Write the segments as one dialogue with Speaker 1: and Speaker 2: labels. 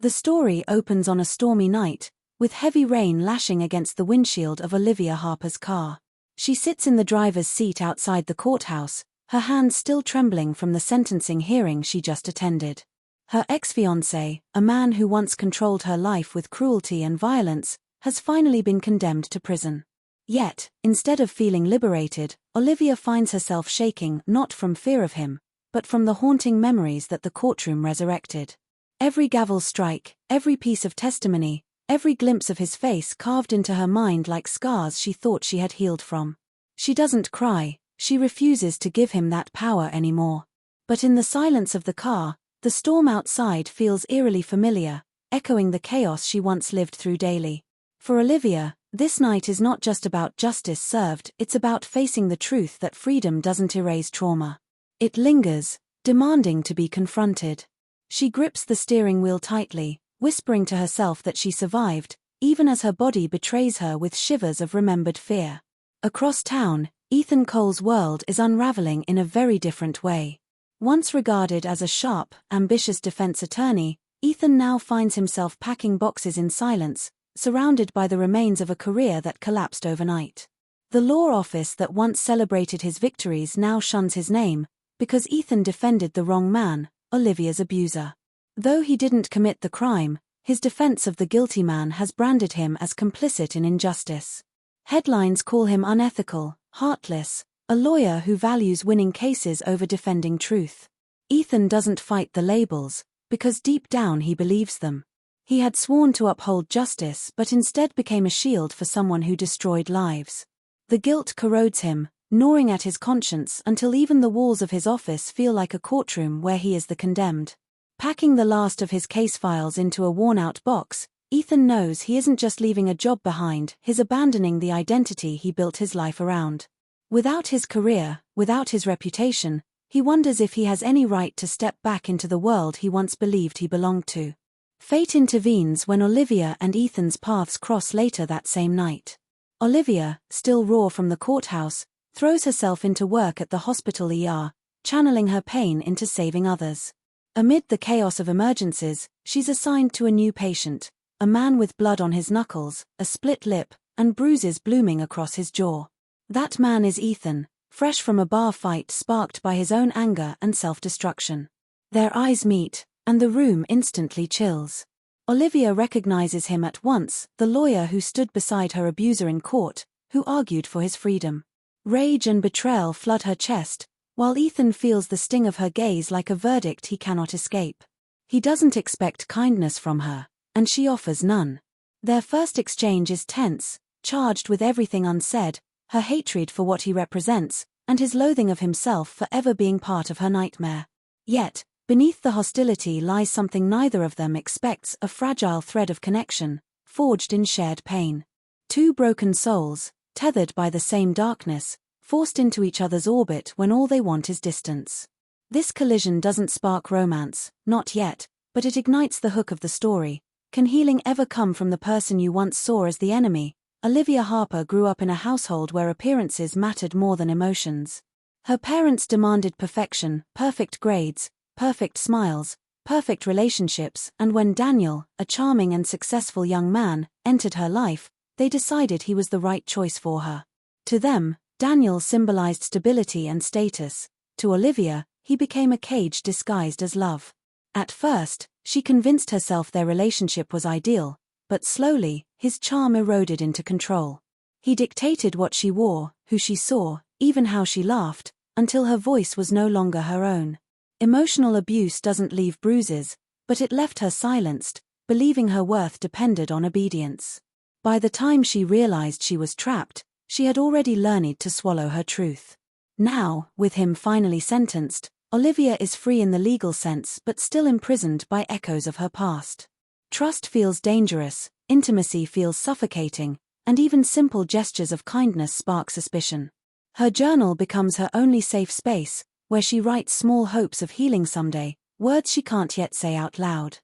Speaker 1: The story opens on a stormy night, with heavy rain lashing against the windshield of Olivia Harper's car. She sits in the driver's seat outside the courthouse, her hands still trembling from the sentencing hearing she just attended. Her ex-fiancé, a man who once controlled her life with cruelty and violence, has finally been condemned to prison. Yet, instead of feeling liberated, Olivia finds herself shaking not from fear of him, but from the haunting memories that the courtroom resurrected. Every gavel strike, every piece of testimony, every glimpse of his face carved into her mind like scars she thought she had healed from. She doesn't cry, she refuses to give him that power anymore. But in the silence of the car, the storm outside feels eerily familiar, echoing the chaos she once lived through daily. For Olivia, this night is not just about justice served, it's about facing the truth that freedom doesn't erase trauma. It lingers, demanding to be confronted. She grips the steering wheel tightly, whispering to herself that she survived, even as her body betrays her with shivers of remembered fear. Across town, Ethan Cole's world is unraveling in a very different way. Once regarded as a sharp, ambitious defense attorney, Ethan now finds himself packing boxes in silence, surrounded by the remains of a career that collapsed overnight. The law office that once celebrated his victories now shuns his name, because Ethan defended the wrong man, Olivia's abuser. Though he didn't commit the crime, his defense of the guilty man has branded him as complicit in injustice. Headlines call him unethical, heartless, a lawyer who values winning cases over defending truth. Ethan doesn't fight the labels, because deep down he believes them. He had sworn to uphold justice but instead became a shield for someone who destroyed lives. The guilt corrodes him, gnawing at his conscience until even the walls of his office feel like a courtroom where he is the condemned. Packing the last of his case files into a worn-out box, Ethan knows he isn't just leaving a job behind, he's abandoning the identity he built his life around. Without his career, without his reputation, he wonders if he has any right to step back into the world he once believed he belonged to. Fate intervenes when Olivia and Ethan's paths cross later that same night. Olivia, still raw from the courthouse, throws herself into work at the hospital ER, channeling her pain into saving others. Amid the chaos of emergencies, she's assigned to a new patient, a man with blood on his knuckles, a split lip, and bruises blooming across his jaw. That man is Ethan, fresh from a bar fight sparked by his own anger and self-destruction. Their eyes meet, and the room instantly chills. Olivia recognizes him at once, the lawyer who stood beside her abuser in court, who argued for his freedom. Rage and betrayal flood her chest, while Ethan feels the sting of her gaze like a verdict he cannot escape. He doesn't expect kindness from her, and she offers none. Their first exchange is tense, charged with everything unsaid, her hatred for what he represents, and his loathing of himself for ever being part of her nightmare. Yet, beneath the hostility lies something neither of them expects, a fragile thread of connection, forged in shared pain. Two broken souls, tethered by the same darkness, forced into each other's orbit when all they want is distance. This collision doesn't spark romance, not yet, but it ignites the hook of the story. Can healing ever come from the person you once saw as the enemy? Olivia Harper grew up in a household where appearances mattered more than emotions. Her parents demanded perfection, perfect grades, perfect smiles, perfect relationships, and when Daniel, a charming and successful young man, entered her life, they decided he was the right choice for her. To them, Daniel symbolized stability and status. To Olivia, he became a cage disguised as love. At first, she convinced herself their relationship was ideal, but slowly, his charm eroded into control. He dictated what she wore, who she saw, even how she laughed, until her voice was no longer her own. Emotional abuse doesn't leave bruises, but it left her silenced, believing her worth depended on obedience. By the time she realized she was trapped, she had already learned to swallow her truth. Now, with him finally sentenced, Olivia is free in the legal sense but still imprisoned by echoes of her past. Trust feels dangerous, intimacy feels suffocating, and even simple gestures of kindness spark suspicion. Her journal becomes her only safe space, where she writes small hopes of healing someday, words she can't yet say out loud.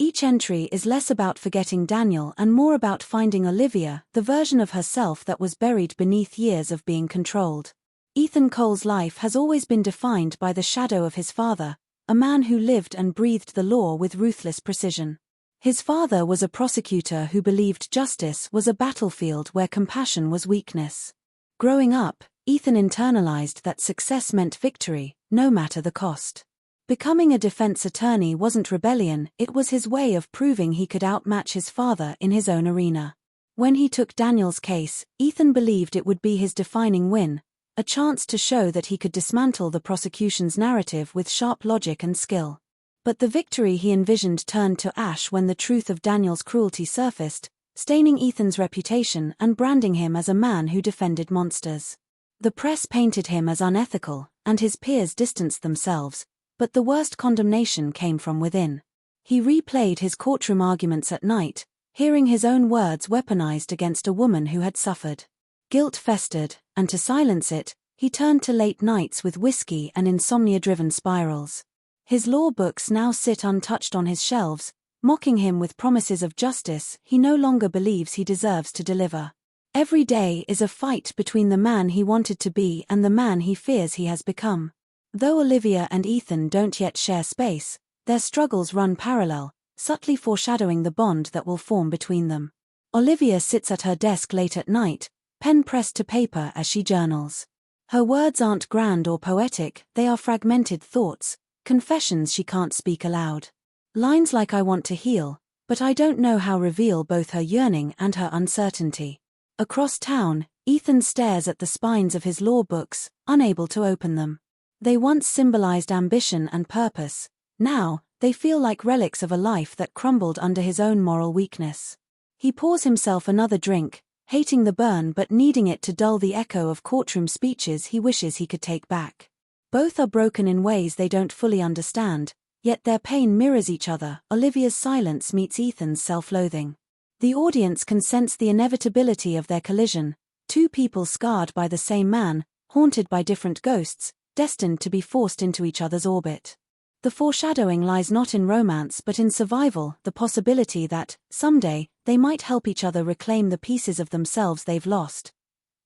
Speaker 1: Each entry is less about forgetting Daniel and more about finding Olivia, the version of herself that was buried beneath years of being controlled. Ethan Cole's life has always been defined by the shadow of his father, a man who lived and breathed the law with ruthless precision. His father was a prosecutor who believed justice was a battlefield where compassion was weakness. Growing up, Ethan internalized that success meant victory, no matter the cost. Becoming a defense attorney wasn't rebellion, it was his way of proving he could outmatch his father in his own arena. When he took Daniel's case, Ethan believed it would be his defining win, a chance to show that he could dismantle the prosecution's narrative with sharp logic and skill. But the victory he envisioned turned to ash when the truth of Daniel's cruelty surfaced, staining Ethan's reputation and branding him as a man who defended monsters. The press painted him as unethical, and his peers distanced themselves, but the worst condemnation came from within. He replayed his courtroom arguments at night, hearing his own words weaponized against a woman who had suffered. Guilt festered, and to silence it, he turned to late nights with whiskey and insomnia-driven spirals. His law books now sit untouched on his shelves, mocking him with promises of justice he no longer believes he deserves to deliver. Every day is a fight between the man he wanted to be and the man he fears he has become. Though Olivia and Ethan don't yet share space, their struggles run parallel, subtly foreshadowing the bond that will form between them. Olivia sits at her desk late at night, pen pressed to paper as she journals. Her words aren't grand or poetic, they are fragmented thoughts, confessions she can't speak aloud. Lines like "I want to heal, but I don't know how" reveal both her yearning and her uncertainty. Across town, Ethan stares at the spines of his law books, unable to open them. They once symbolized ambition and purpose, now, they feel like relics of a life that crumbled under his own moral weakness. He pours himself another drink, hating the burn but needing it to dull the echo of courtroom speeches he wishes he could take back. Both are broken in ways they don't fully understand, yet their pain mirrors each other. Olivia's silence meets Ethan's self-loathing. The audience can sense the inevitability of their collision, two people scarred by the same man, haunted by different ghosts, destined to be forced into each other's orbit. The foreshadowing lies not in romance but in survival, the possibility that, someday, they might help each other reclaim the pieces of themselves they've lost.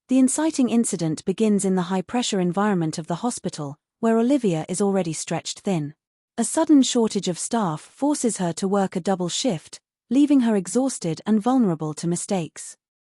Speaker 1: The inciting incident begins in the high-pressure environment of the hospital, where Olivia is already stretched thin. A sudden shortage of staff forces her to work a double shift, leaving her exhausted and vulnerable to mistakes.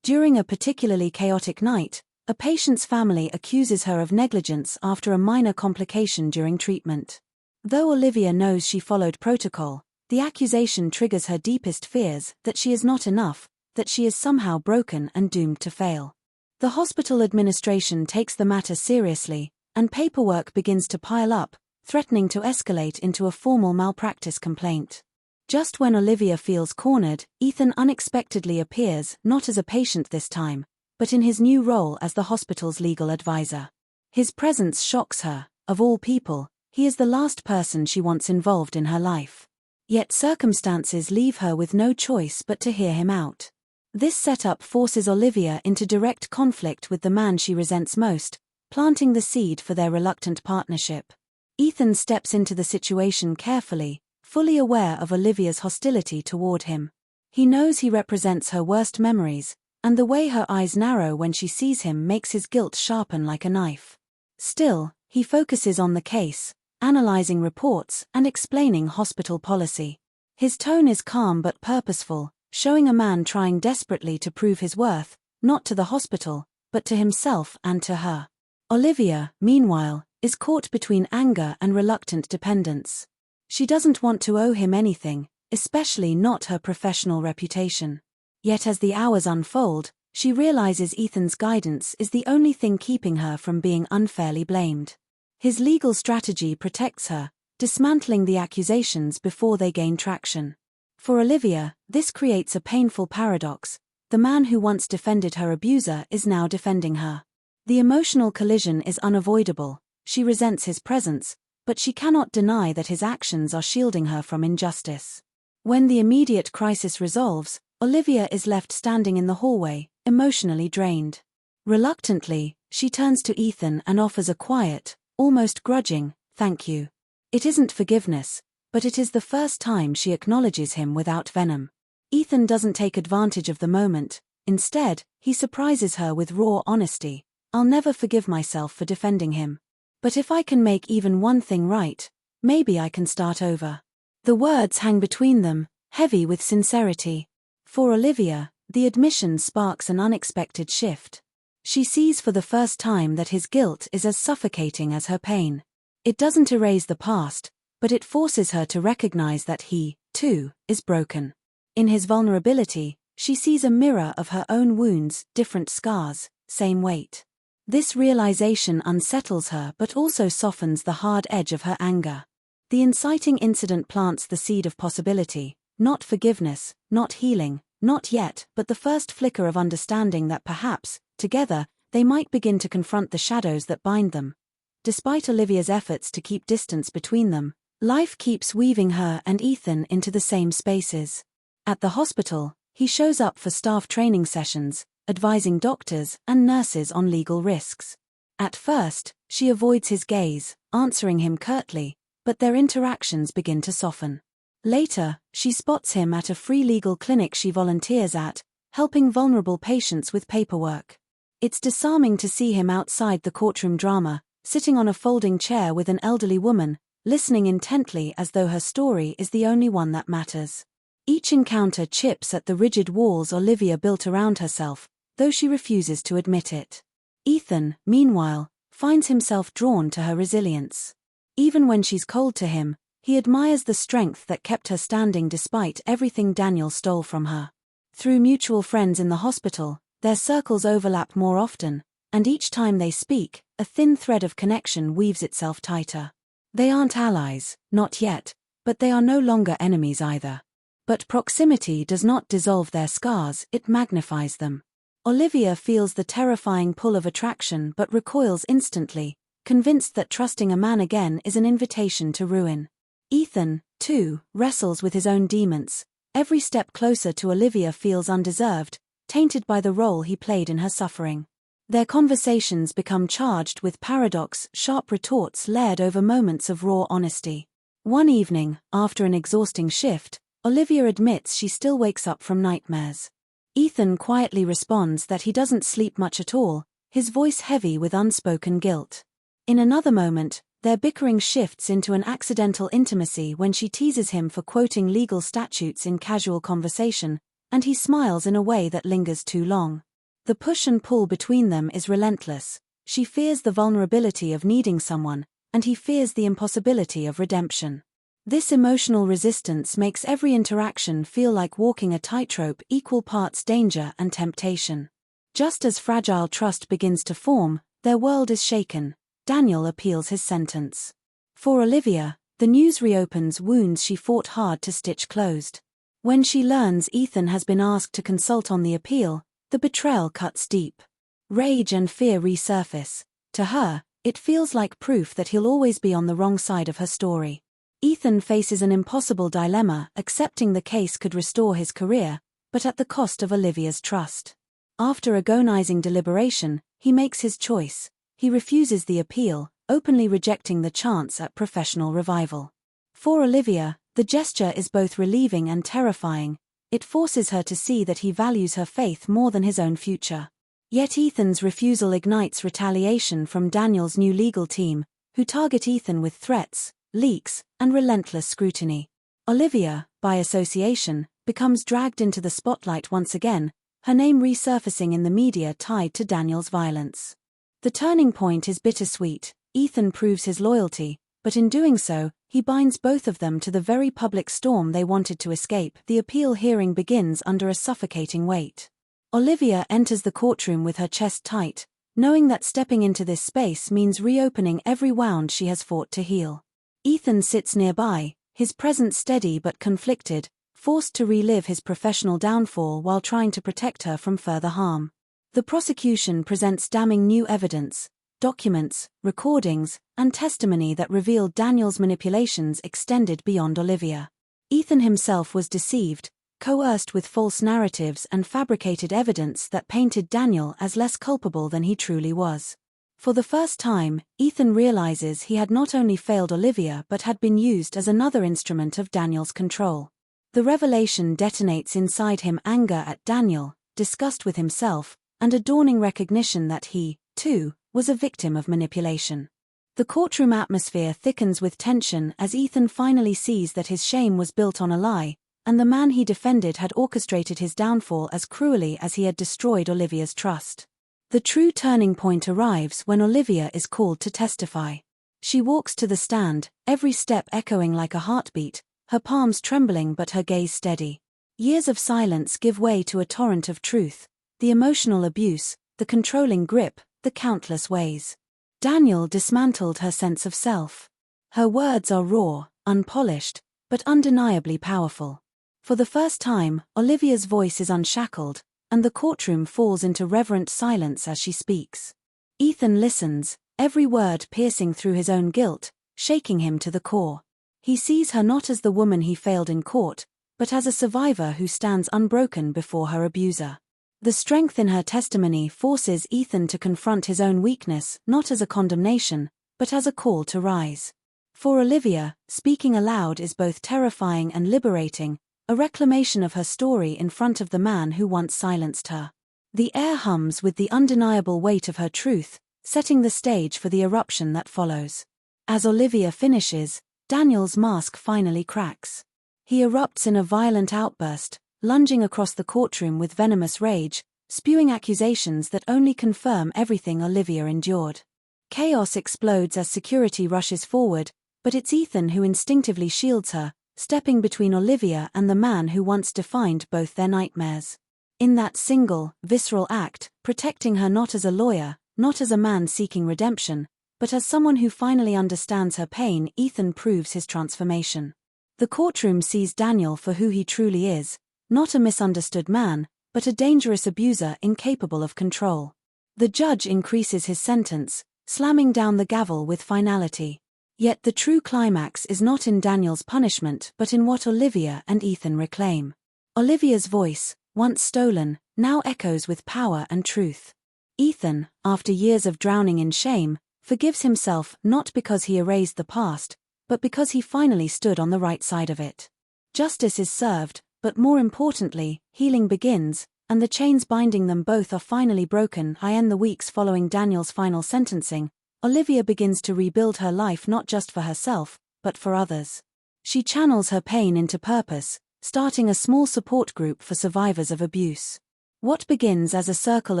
Speaker 1: During a particularly chaotic night, a patient's family accuses her of negligence after a minor complication during treatment. Though Olivia knows she followed protocol, the accusation triggers her deepest fears that she is not enough, that she is somehow broken and doomed to fail. The hospital administration takes the matter seriously, and paperwork begins to pile up, threatening to escalate into a formal malpractice complaint. Just when Olivia feels cornered, Ethan unexpectedly appears, not as a patient this time, but in his new role as the hospital's legal advisor. His presence shocks her. Of all people, he is the last person she wants involved in her life. Yet circumstances leave her with no choice but to hear him out. This setup forces Olivia into direct conflict with the man she resents most, planting the seed for their reluctant partnership. Ethan steps into the situation carefully, fully aware of Olivia's hostility toward him. He knows he represents her worst memories, and the way her eyes narrow when she sees him makes his guilt sharpen like a knife. Still, he focuses on the case, analyzing reports and explaining hospital policy. His tone is calm but purposeful, showing a man trying desperately to prove his worth, not to the hospital, but to himself and to her. Olivia, meanwhile, is caught between anger and reluctant dependence. She doesn't want to owe him anything, especially not her professional reputation. Yet as the hours unfold, she realizes Ethan's guidance is the only thing keeping her from being unfairly blamed. His legal strategy protects her, dismantling the accusations before they gain traction. For Olivia, this creates a painful paradox. The man who once defended her abuser is now defending her. The emotional collision is unavoidable. She resents his presence, but she cannot deny that his actions are shielding her from injustice. When the immediate crisis resolves, Olivia is left standing in the hallway, emotionally drained. Reluctantly, she turns to Ethan and offers a quiet, almost grudging, "Thank you." It isn't forgiveness, but it is the first time she acknowledges him without venom. Ethan doesn't take advantage of the moment. Instead, he surprises her with raw honesty. "I'll never forgive myself for defending him. But if I can make even one thing right, maybe I can start over." The words hang between them, heavy with sincerity. For Olivia, the admission sparks an unexpected shift. She sees for the first time that his guilt is as suffocating as her pain. It doesn't erase the past, but it forces her to recognize that he, too, is broken. In his vulnerability, she sees a mirror of her own wounds, different scars, same weight. This realization unsettles her but also softens the hard edge of her anger. The inciting incident plants the seed of possibility, not forgiveness, not healing, not yet, but the first flicker of understanding that perhaps, together, they might begin to confront the shadows that bind them. Despite Olivia's efforts to keep distance between them, life keeps weaving her and Ethan into the same spaces. At the hospital, he shows up for staff training sessions, advising doctors and nurses on legal risks. At first, she avoids his gaze, answering him curtly, but their interactions begin to soften. Later, she spots him at a free legal clinic she volunteers at, helping vulnerable patients with paperwork. It's disarming to see him outside the courtroom drama, sitting on a folding chair with an elderly woman, listening intently as though her story is the only one that matters. Each encounter chips at the rigid walls Olivia built around herself, though she refuses to admit it. Ethan, meanwhile, finds himself drawn to her resilience. Even when she's cold to him, he admires the strength that kept her standing despite everything Daniel stole from her. Through mutual friends in the hospital, their circles overlap more often, and each time they speak, a thin thread of connection weaves itself tighter. They aren't allies, not yet, but they are no longer enemies either. But proximity does not dissolve their scars, it magnifies them. Olivia feels the terrifying pull of attraction but recoils instantly, convinced that trusting a man again is an invitation to ruin. Ethan, too, wrestles with his own demons. Every step closer to Olivia feels undeserved, tainted by the role he played in her suffering. Their conversations become charged with paradox, sharp retorts layered over moments of raw honesty. One evening, after an exhausting shift, Olivia admits she still wakes up from nightmares. Ethan quietly responds that he doesn't sleep much at all, his voice heavy with unspoken guilt. In another moment, their bickering shifts into an accidental intimacy when she teases him for quoting legal statutes in casual conversation, and he smiles in a way that lingers too long. The push and pull between them is relentless. She fears the vulnerability of needing someone, and he fears the impossibility of redemption. This emotional resistance makes every interaction feel like walking a tightrope, equal parts danger and temptation. Just as fragile trust begins to form, their world is shaken. Daniel appeals his sentence. For Olivia, the news reopens wounds she fought hard to stitch closed. When she learns Ethan has been asked to consult on the appeal, the betrayal cuts deep. Rage and fear resurface. To her, it feels like proof that he'll always be on the wrong side of her story. Ethan faces an impossible dilemma, accepting the case could restore his career, but at the cost of Olivia's trust. After agonizing deliberation, he makes his choice. He refuses the appeal, openly rejecting the chance at professional revival. For Olivia, the gesture is both relieving and terrifying. It forces her to see that he values her faith more than his own future. Yet Ethan's refusal ignites retaliation from Daniel's new legal team, who target Ethan with threats, leaks, and relentless scrutiny. Olivia, by association, becomes dragged into the spotlight once again, her name resurfacing in the media tied to Daniel's violence. The turning point is bittersweet. Ethan proves his loyalty, but in doing so, he binds both of them to the very public storm they wanted to escape. The appeal hearing begins under a suffocating weight. Olivia enters the courtroom with her chest tight, knowing that stepping into this space means reopening every wound she has fought to heal. Ethan sits nearby, his presence steady but conflicted, forced to relive his professional downfall while trying to protect her from further harm. The prosecution presents damning new evidence, documents, recordings, and testimony that revealed Daniel's manipulations extended beyond Olivia. Ethan himself was deceived, coerced with false narratives and fabricated evidence that painted Daniel as less culpable than he truly was. For the first time, Ethan realizes he had not only failed Olivia but had been used as another instrument of Daniel's control. The revelation detonates inside him anger at Daniel, disgust with himself, and a dawning recognition that he, too, was a victim of manipulation. The courtroom atmosphere thickens with tension as Ethan finally sees that his shame was built on a lie, and the man he defended had orchestrated his downfall as cruelly as he had destroyed Olivia's trust. The true turning point arrives when Olivia is called to testify. She walks to the stand, every step echoing like a heartbeat, her palms trembling but her gaze steady. Years of silence give way to a torrent of truth, the emotional abuse, the controlling grip, the countless ways Daniel dismantled her sense of self. Her words are raw, unpolished, but undeniably powerful. For the first time, Olivia's voice is unshackled, and the courtroom falls into reverent silence as she speaks. Ethan listens, every word piercing through his own guilt, shaking him to the core. He sees her not as the woman he failed in court, but as a survivor who stands unbroken before her abuser. The strength in her testimony forces Ethan to confront his own weakness not as a condemnation, but as a call to rise. For Olivia, speaking aloud is both terrifying and liberating, a reclamation of her story in front of the man who once silenced her. The air hums with the undeniable weight of her truth, setting the stage for the eruption that follows. As Olivia finishes, Daniel's mask finally cracks. He erupts in a violent outburst, lunging across the courtroom with venomous rage, spewing accusations that only confirm everything Olivia endured. Chaos explodes as security rushes forward, but it's Ethan who instinctively shields her, stepping between Olivia and the man who once defined both their nightmares. In that single, visceral act, protecting her not as a lawyer, not as a man seeking redemption, but as someone who finally understands her pain, Ethan proves his transformation. The courtroom sees Daniel for who he truly is, not a misunderstood man, but a dangerous abuser incapable of control. The judge increases his sentence, slamming down the gavel with finality. Yet the true climax is not in Daniel's punishment but in what Olivia and Ethan reclaim. Olivia's voice, once stolen, now echoes with power and truth. Ethan, after years of drowning in shame, forgives himself not because he erased the past, but because he finally stood on the right side of it. Justice is served, but more importantly, healing begins, and the chains binding them both are finally broken. In the weeks following Daniel's final sentencing, Olivia begins to rebuild her life not just for herself, but for others. She channels her pain into purpose, starting a small support group for survivors of abuse. What begins as a circle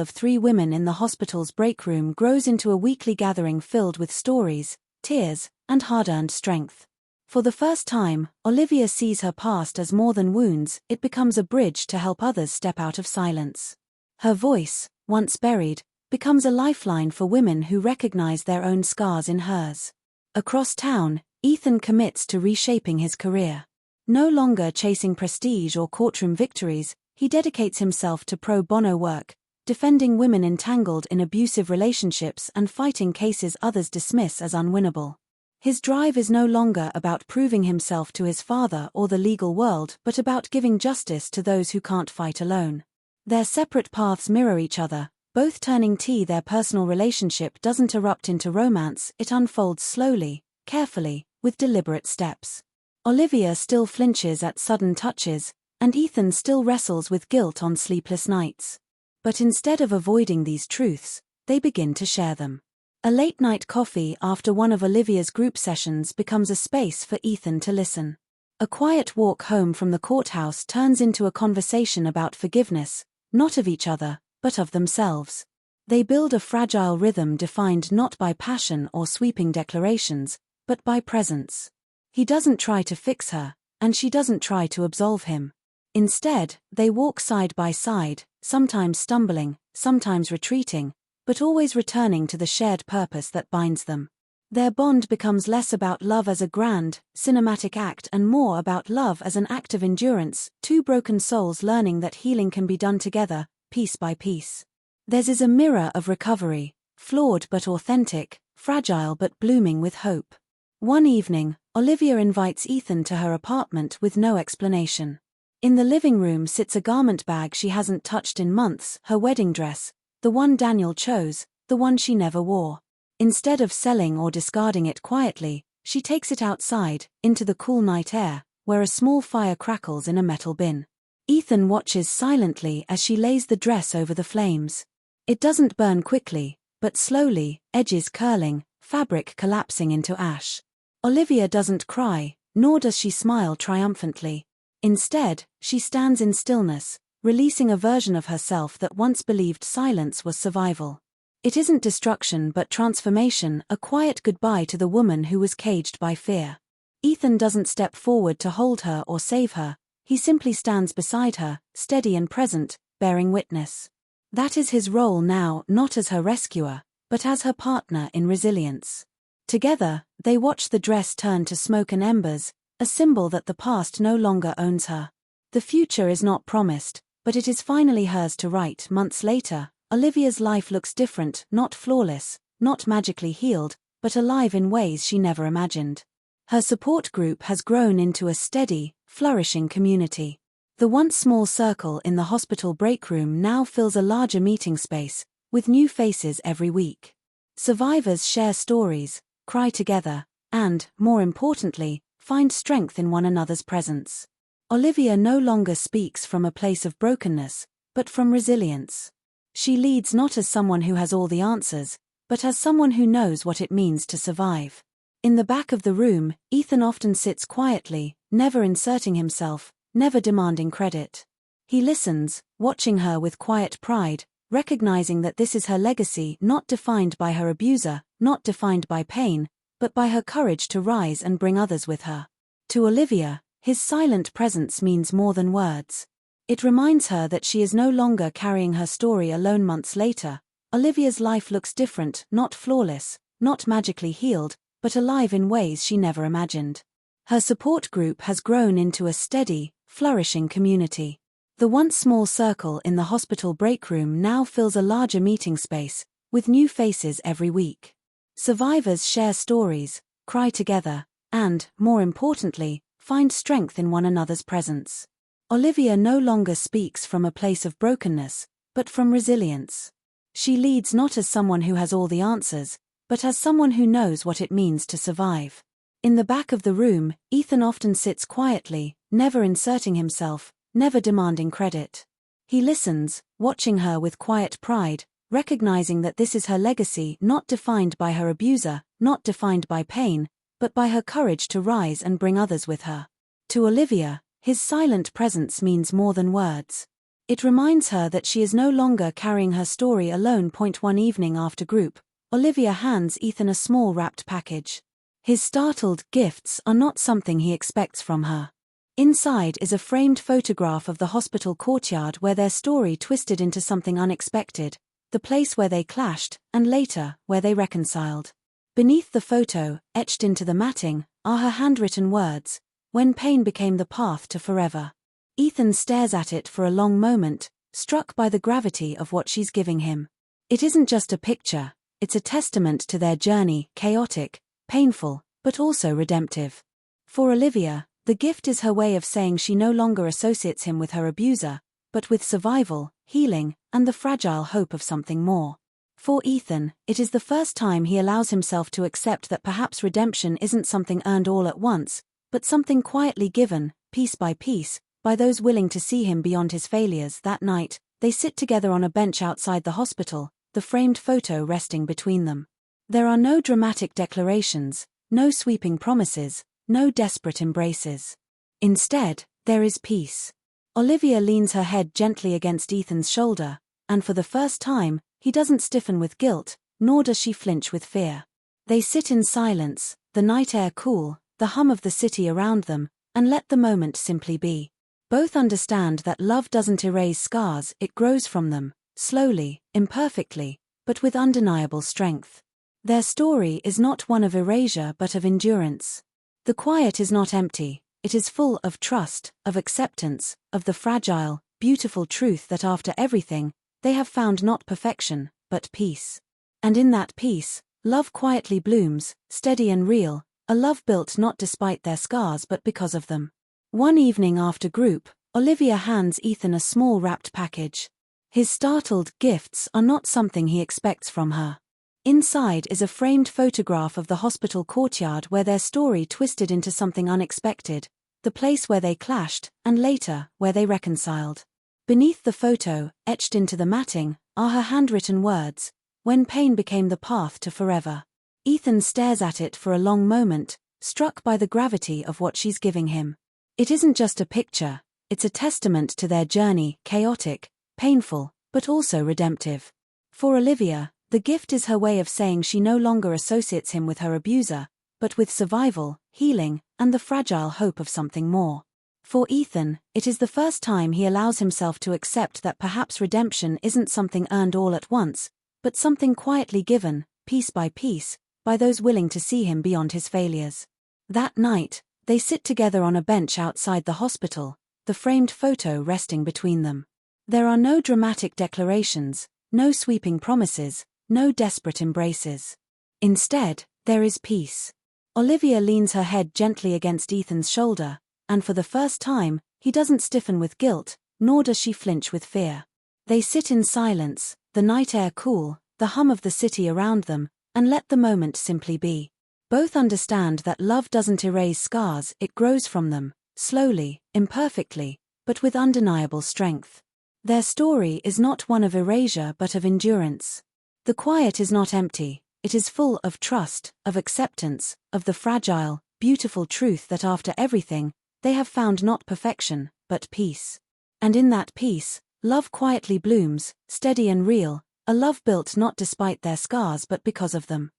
Speaker 1: of 3 women in the hospital's break room grows into a weekly gathering filled with stories, tears, and hard-earned strength. For the first time, Olivia sees her past as more than wounds, it becomes a bridge to help others step out of silence. Her voice, once buried, becomes a lifeline for women who recognize their own scars in hers. Across town, Ethan commits to reshaping his career. No longer chasing prestige or courtroom victories, he dedicates himself to pro bono work, defending women entangled in abusive relationships and fighting cases others dismiss as unwinnable. His drive is no longer about proving himself to his father or the legal world but about giving justice to those who can't fight alone. Their separate paths mirror each other, both turning their personal relationship doesn't erupt into romance, it unfolds slowly, carefully, with deliberate steps. Olivia still flinches at sudden touches, and Ethan still wrestles with guilt on sleepless nights. But instead of avoiding these truths, they begin to share them. A late-night coffee after one of Olivia's group sessions becomes a space for Ethan to listen. A quiet walk home from the courthouse turns into a conversation about forgiveness, not of each other, but of themselves. They build a fragile rhythm defined not by passion or sweeping declarations, but by presence. He doesn't try to fix her, and she doesn't try to absolve him. Instead, they walk side by side, sometimes stumbling, sometimes retreating, but always returning to the shared purpose that binds them. Their bond becomes less about love as a grand, cinematic act and more about love as an act of endurance, 2 broken souls learning that healing can be done together, piece by piece. Theirs is a mirror of recovery, flawed but authentic, fragile but blooming with hope. One evening, Olivia invites Ethan to her apartment with no explanation. In the living room sits a garment bag she hasn't touched in months, her wedding dress, the one Daniel chose, the one she never wore. Instead of selling or discarding it quietly, she takes it outside, into the cool night air, where a small fire crackles in a metal bin. Ethan watches silently as she lays the dress over the flames. It doesn't burn quickly, but slowly, edges curling, fabric collapsing into ash. Olivia doesn't cry, nor does she smile triumphantly. Instead, she stands in stillness, releasing a version of herself that once believed silence was survival. It isn't destruction but transformation, a quiet goodbye to the woman who was caged by fear. Ethan doesn't step forward to hold her or save her, he simply stands beside her, steady and present, bearing witness. That is his role now, not as her rescuer, but as her partner in resilience. Together, they watch the dress turn to smoke and embers, a symbol that the past no longer owns her. The future is not promised, but it is finally hers to write. Months later, Olivia's life looks different, not flawless, not magically healed, but alive in ways she never imagined. Her support group has grown into a steady, flourishing community. The once small circle in the hospital break room now fills a larger meeting space, with new faces every week. Survivors share stories, cry together, and, more importantly, find strength in one another's presence. Olivia no longer speaks from a place of brokenness, but from resilience. She leads not as someone who has all the answers, but as someone who knows what it means to survive. In the back of the room, Ethan often sits quietly, never inserting himself, never demanding credit. He listens, watching her with quiet pride, recognizing that this is her legacy, not defined by her abuser, not defined by pain, but by her courage to rise and bring others with her. To Olivia, his silent presence means more than words. It reminds her that she is no longer carrying her story alone. Months later, Olivia's life looks different, not flawless, not magically healed, but alive in ways she never imagined. Her support group has grown into a steady, flourishing community. The once small circle in the hospital break room now fills a larger meeting space, with new faces every week. Survivors share stories, cry together, and, more importantly, find strength in one another's presence. Olivia no longer speaks from a place of brokenness, but from resilience. She leads not as someone who has all the answers, but as someone who knows what it means to survive. In the back of the room, Ethan often sits quietly, never inserting himself, never demanding credit. He listens, watching her with quiet pride, recognizing that this is her legacy, not defined by her abuser, not defined by pain, but by her courage to rise and bring others with her. To Olivia, his silent presence means more than words. It reminds her that she is no longer carrying her story alone. One evening after group, Olivia hands Ethan a small wrapped package. His startled gifts are not something he expects from her. Inside is a framed photograph of the hospital courtyard where their story twisted into something unexpected, the place where they clashed, and later, where they reconciled. Beneath the photo, etched into the matting, are her handwritten words, "When pain became the path to forever." Ethan stares at it for a long moment, struck by the gravity of what she's giving him. It isn't just a picture, it's a testament to their journey, chaotic, painful, but also redemptive. For Olivia, the gift is her way of saying she no longer associates him with her abuser, but with survival, healing, and the fragile hope of something more. For Ethan, it is the first time he allows himself to accept that perhaps redemption isn't something earned all at once, but something quietly given, piece by piece, by those willing to see him beyond his failures. That night, they sit together on a bench outside the hospital, the framed photo resting between them. There are no dramatic declarations, no sweeping promises, no desperate embraces. Instead, there is peace. Olivia leans her head gently against Ethan's shoulder, and for the first time, he doesn't stiffen with guilt, nor does she flinch with fear. They sit in silence, the night air cool, the hum of the city around them, and let the moment simply be. Both understand that love doesn't erase scars, it grows from them, slowly, imperfectly, but with undeniable strength. Their story is not one of erasure but of endurance. The quiet is not empty, it is full of trust, of acceptance, of the fragile, beautiful truth that after everything, they have found not perfection, but peace. And in that peace, love quietly blooms, steady and real, a love built not despite their scars but because of them. One evening after group, Olivia hands Ethan a small wrapped package. His startled gifts are not something he expects from her. Inside is a framed photograph of the hospital courtyard where their story twisted into something unexpected, the place where they clashed, and later, where they reconciled. Beneath the photo, etched into the matting, are her handwritten words, "When pain became the path to forever." Ethan stares at it for a long moment, struck by the gravity of what she's giving him. It isn't just a picture, it's a testament to their journey, chaotic, painful, but also redemptive. For Olivia, the gift is her way of saying she no longer associates him with her abuser, but with survival, healing, and the fragile hope of something more. For Ethan, it is the first time he allows himself to accept that perhaps redemption isn't something earned all at once, but something quietly given, piece by piece, by those willing to see him beyond his failures. That night, they sit together on a bench outside the hospital, the framed photo resting between them. There are no dramatic declarations, no sweeping promises, no desperate embraces. Instead, there is peace. Olivia leans her head gently against Ethan's shoulder, and for the first time, he doesn't stiffen with guilt, nor does she flinch with fear. They sit in silence, the night air cool, the hum of the city around them, and let the moment simply be. Both understand that love doesn't erase scars, it grows from them, slowly, imperfectly, but with undeniable strength. Their story is not one of erasure but of endurance. The quiet is not empty, it is full of trust, of acceptance, of the fragile, beautiful truth that after everything, they have found not perfection, but peace. And in that peace, love quietly blooms, steady and real, a love built not despite their scars but because of them.